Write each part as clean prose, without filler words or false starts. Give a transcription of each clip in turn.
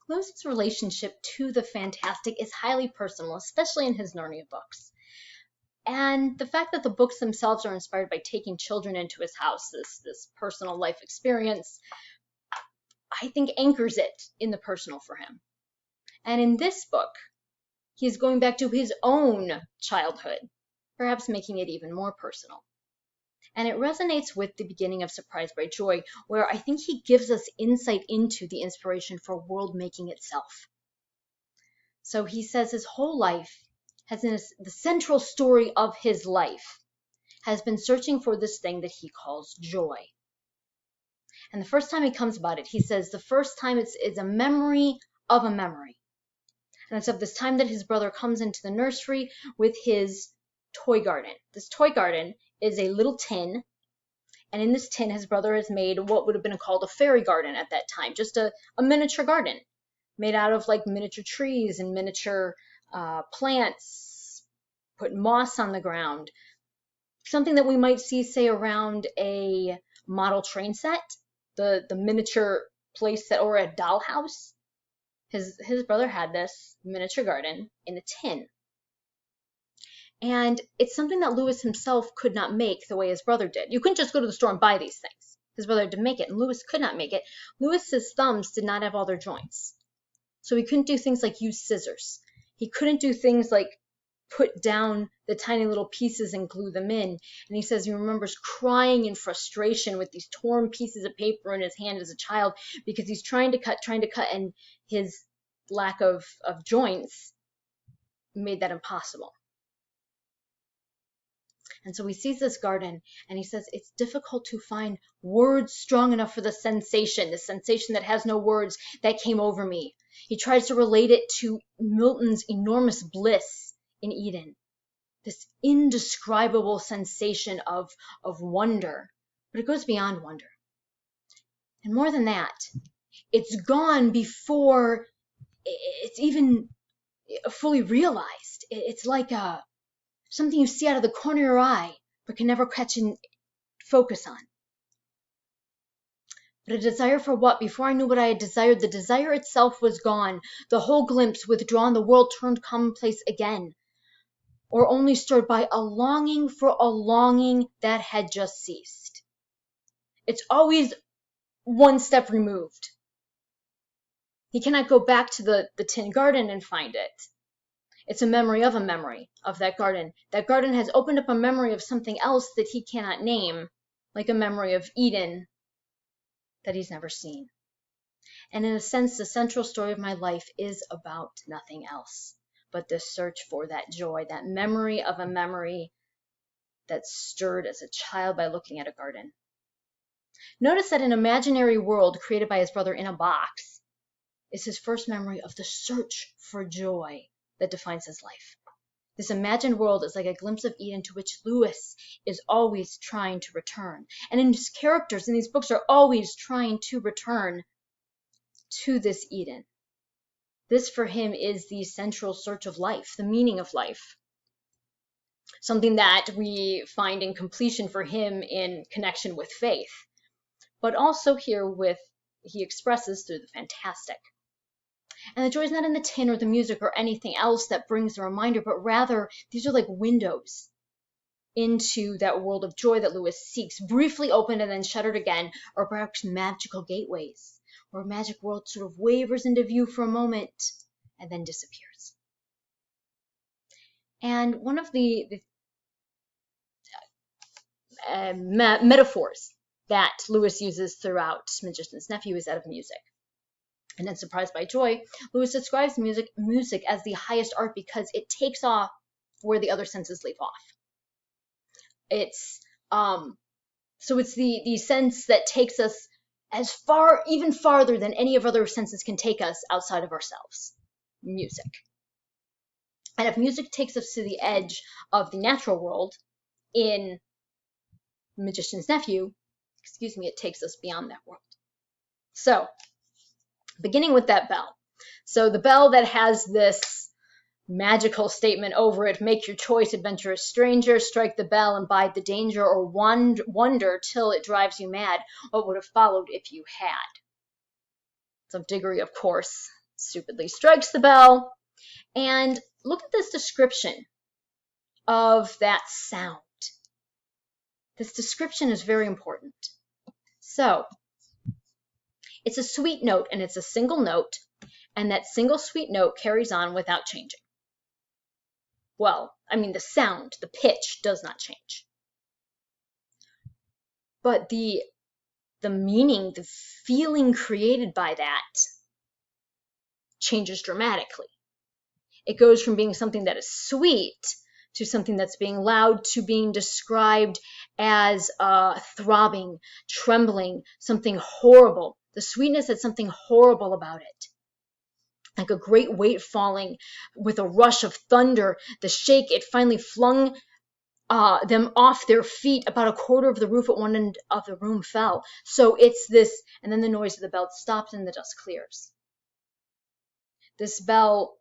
Lewis's relationship to the fantastic is highly personal, especially in his Narnia books. And the fact that the books themselves are inspired by taking children into his house, this personal life experience, I think anchors it in the personal for him. And in this book, he's going back to his own childhood, perhaps making it even more personal. And it resonates with the beginning of Surprised by Joy, where I think he gives us insight into the inspiration for world making itself. So he says his whole life the central story of his life has been searching for this thing that he calls joy. And the first time he comes about it, he says the first time it's a memory of a memory. And it's of this time that his brother comes into the nursery with his toy garden. This toy garden is a little tin, and in this tin his brother has made what would have been called a fairy garden at that time, just a miniature garden made out of like miniature trees and miniature plants, put moss on the ground, something that we might see, say, around a model train set, the miniature place that, or a dollhouse. His brother had this miniature garden in a tin. And it's something that Lewis himself could not make the way his brother did. You couldn't just go to the store and buy these things. His brother had to make it, and Lewis could not make it. Lewis's thumbs did not have all their joints. So he couldn't do things like use scissors. He couldn't do things like put down the tiny little pieces and glue them in. And he says he remembers crying in frustration with these torn pieces of paper in his hand as a child because he's trying to cut, and his lack of joints made that impossible. And so he sees this garden and he says it's difficult to find words strong enough for the sensation that has no words that came over me. He tries to relate it to Milton's enormous bliss in Eden, this indescribable sensation of wonder, but it goes beyond wonder. And more than that, it's gone before it's even fully realized. It's like something you see out of the corner of your eye, but can never catch and focus on. But a desire for what? Before I knew what I had desired, the desire itself was gone. The whole glimpse withdrawn, the world turned commonplace again, or only stirred by a longing for a longing that had just ceased. It's always one step removed. He cannot go back to the tin garden and find it. It's a memory of that garden. That garden has opened up a memory of something else that he cannot name, like a memory of Eden that he's never seen. And in a sense, the central story of my life is about nothing else but this search for that joy, that memory of a memory that's stirred as a child by looking at a garden. Notice that an imaginary world created by his brother in a box is his first memory of the search for joy that defines his life. This imagined world is like a glimpse of Eden to which Lewis is always trying to return. And his characters in these books are always trying to return to this Eden. This for him is the central search of life, the meaning of life. Something that we find in completion for him in connection with faith. But also here he expresses through the fantastic. And the joy is not in the tin or the music or anything else that brings the reminder, but rather these are like windows into that world of joy that Lewis seeks, briefly opened and then shuttered again, or perhaps magical gateways, where a magic world sort of wavers into view for a moment and then disappears. And one of the metaphors that Lewis uses throughout Magician's Nephew is that of music. And in Surprised by Joy, Lewis describes music as the highest art because it takes off where the other senses leave off. It's so it's the sense that takes us as far, even farther than any of other senses can take us outside of ourselves. Music. And if music takes us to the edge of the natural world in Magician's Nephew, it takes us beyond that world. So, beginning with that bell. So the bell that has this magical statement over it, make your choice, adventurous stranger, strike the bell and bide the danger, or wonder till it drives you mad. What would have followed if you had? It's of Diggory, of course, stupidly strikes the bell. And look at this description of that sound. This description is very important. So, it's a sweet note, and it's a single note, and that single sweet note carries on without changing. Well, I mean, the sound, the pitch does not change. But the meaning, the feeling created by that changes dramatically. It goes from being something that is sweet to something that's being loud to being described as throbbing, trembling, something horrible. The sweetness had something horrible about it. Like a great weight falling with a rush of thunder, the shake, it finally flung them off their feet. About a quarter of the roof at one end of the room fell. So it's this, and then the noise of the bell stops and the dust clears. This bell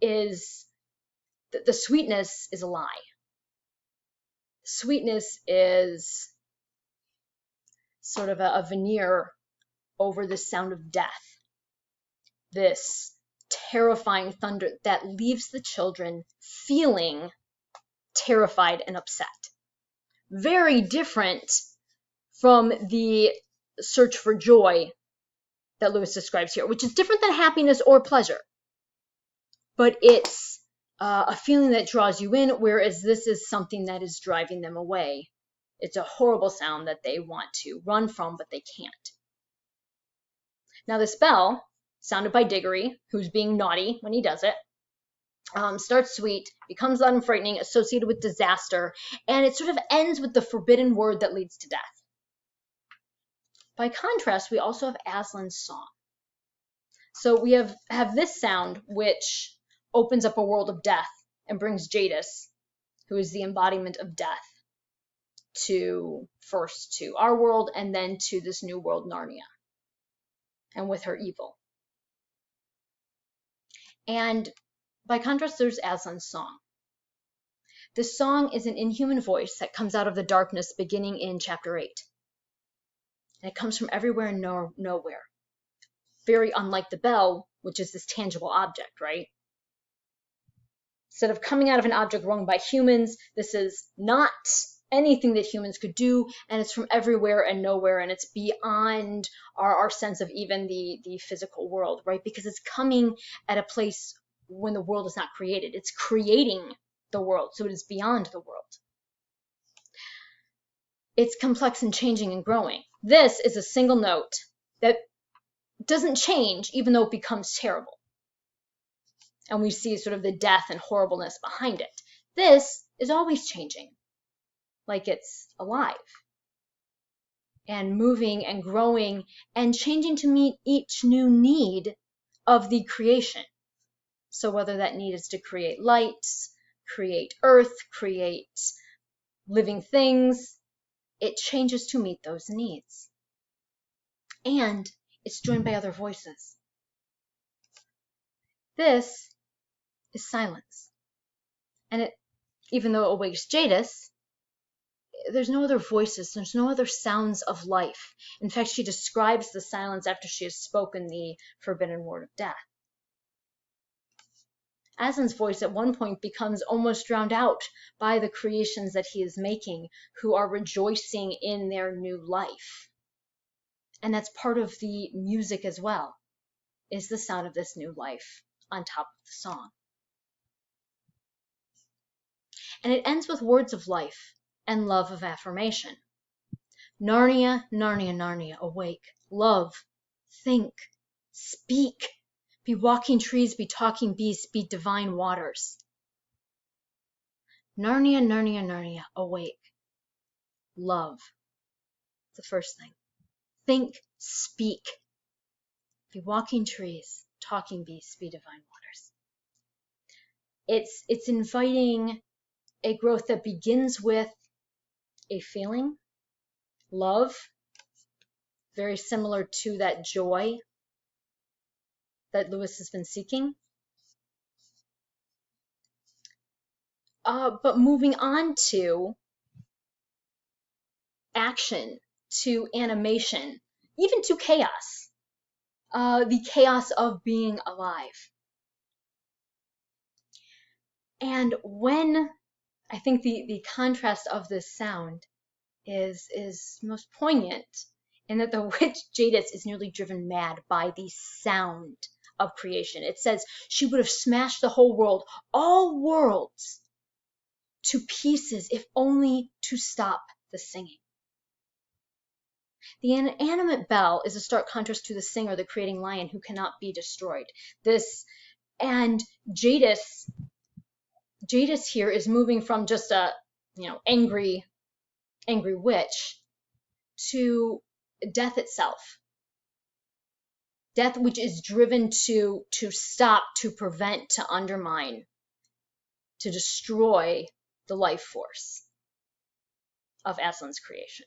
is, the sweetness is a lie. Sweetness is sort of a veneer over the sound of death. This terrifying thunder that leaves the children feeling terrified and upset. Very different from the search for joy that Lewis describes here, which is different than happiness or pleasure. But it's a feeling that draws you in, whereas this is something that is driving them away. It's a horrible sound that they want to run from, but they can't. Now this bell, sounded by Diggory, who's being naughty when he does it, starts sweet, becomes loud and frightening, associated with disaster, and it sort of ends with the forbidden word that leads to death. By contrast, we also have Aslan's song. So we have this sound, which opens up a world of death and brings Jadis, who is the embodiment of death, first to our world and then to this new world, Narnia, and with her evil. And by contrast, there's Aslan's song. This song is an inhuman voice that comes out of the darkness beginning in chapter 8. And it comes from everywhere and nowhere. Very unlike the bell, which is this tangible object, right? Instead of coming out of an object rung by humans, this is not anything that humans could do, and it's from everywhere and nowhere, and it's beyond our sense of even the physical world, right? Because it's coming at a place when the world is not created. It's creating the world, so it is beyond the world. It's complex and changing and growing. This is a single note that doesn't change, even though it becomes terrible. And we see sort of the death and horribleness behind it. This is always changing, like it's alive and moving and growing and changing to meet each new need of the creation. So whether that need is to create light, create earth, create living things, it changes to meet those needs. And it's joined by other voices. This is silence. And it, even though it awakes Jadis, there's no other voices, there's no other sounds of life. In fact, she describes the silence after she has spoken the forbidden word of death. Aslan's voice at one point becomes almost drowned out by the creations that he is making, who are rejoicing in their new life. And that's part of the music as well, is the sound of this new life on top of the song. And it ends with words of life and love of affirmation. Narnia, Narnia, Narnia, awake, love, think, speak, be walking trees, be talking beasts, be divine waters. Narnia, Narnia, Narnia, awake, love, the first thing. Think, speak, be walking trees, talking beasts, be divine waters. It's inviting a growth that begins with a feeling, love, very similar to that joy that Lewis has been seeking. But moving on to action, to animation, even to chaos. the chaos of being alive. And when I think the contrast of this sound is most poignant in that the witch Jadis is nearly driven mad by the sound of creation. It says she would have smashed the whole world, all worlds, to pieces if only to stop the singing. The inanimate bell is a stark contrast to the singer, the creating lion who cannot be destroyed. And Jadis here is moving from just a angry witch to death itself. Death which is driven to stop, to prevent, to undermine, to destroy the life force of Aslan's creation.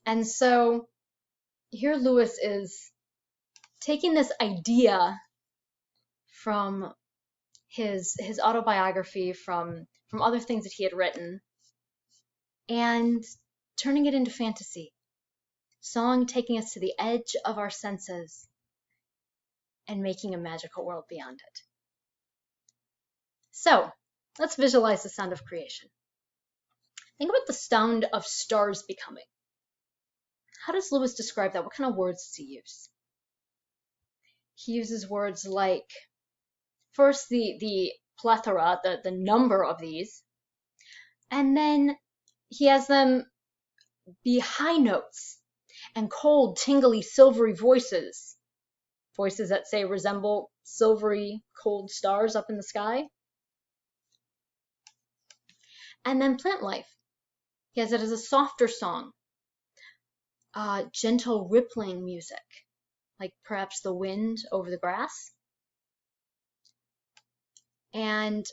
And so here Lewis is taking this idea from his autobiography, from other things that he had written, and turning it into fantasy. Song taking us to the edge of our senses and making a magical world beyond it. So, let's visualize the sound of creation. Think about the sound of stars becoming. How does Lewis describe that? What kind of words does he use? He uses words like, first the plethora, the number of these, and then he has them be high notes and cold, tingly, silvery voices. Voices that say resemble silvery, cold stars up in the sky. And then plant life. He has it as a softer song, gentle rippling music, like perhaps the wind over the grass. And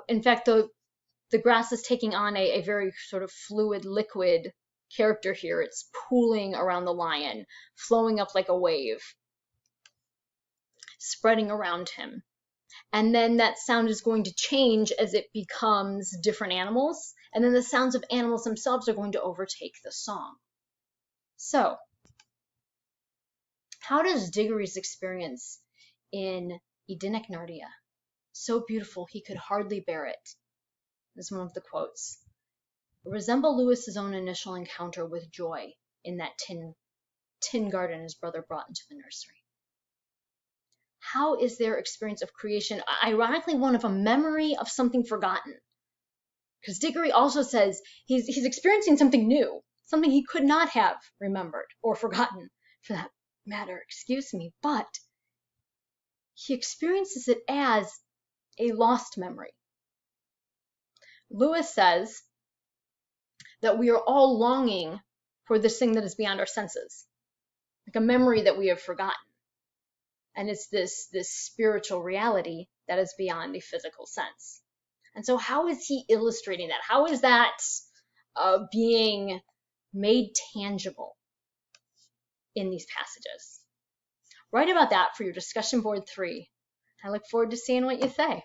in fact, the grass is taking on a very sort of fluid, liquid character here. It's pooling around the lion, flowing up like a wave, spreading around him. And then that sound is going to change as it becomes different animals. And then the sounds of animals themselves are going to overtake the song. So, how does Diggory's experience in Edenic Narnia, so beautiful he could hardly bear it, is one of the quotes, resemble Lewis's own initial encounter with joy in that tin garden his brother brought into the nursery? How is their experience of creation, ironically, one of a memory of something forgotten? Because Diggory also says he's experiencing something new, something he could not have remembered or forgotten, for that matter, but he experiences it as a lost memory. Lewis says that we are all longing for this thing that is beyond our senses, like a memory that we have forgotten. And it's this spiritual reality that is beyond the physical sense. And so how is he illustrating that? How is that being made tangible in these passages? Write about that for your discussion board 3. I look forward to seeing what you say.